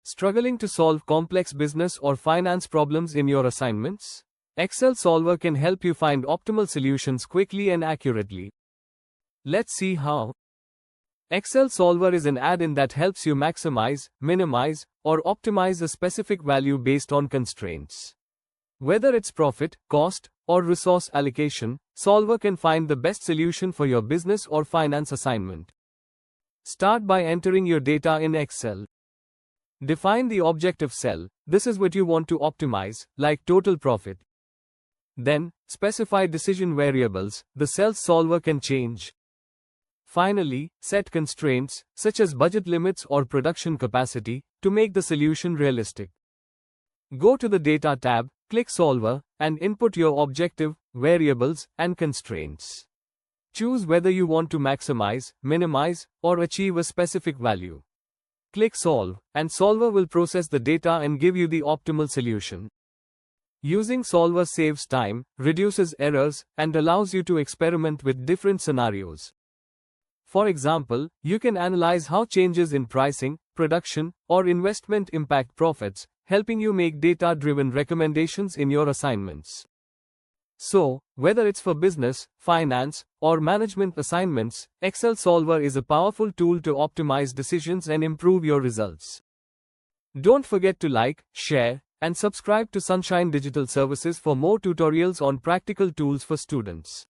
Struggling to solve complex business or finance problems in your assignments? Excel Solver can help you find optimal solutions quickly and accurately. Let's see how. Excel Solver is an add-in that helps you maximize, minimize, or optimize a specific value based on constraints. Whether it's profit, cost, or resource allocation, Solver can find the best solution for your business or finance assignment. Start by entering your data in Excel. Define the objective cell. This is what you want to optimize, like total profit. Then, specify decision variables the cell's solver can change. Finally, set constraints, such as budget limits or production capacity, to make the solution realistic. Go to the Data tab, click Solver, and input your objective, variables, and constraints. Choose whether you want to maximize, minimize, or achieve a specific value. Click Solve, and Solver will process the data and give you the optimal solution. Using Solver saves time, reduces errors, and allows you to experiment with different scenarios. For example, you can analyze how changes in pricing, production, or investment impact profits, helping you make data-driven recommendations in your assignments. So, whether it's for business, finance, or management assignments, Excel Solver is a powerful tool to optimize decisions and improve your results. Don't forget to like, share, and subscribe to Sunshine Digital Services for more tutorials on practical tools for students.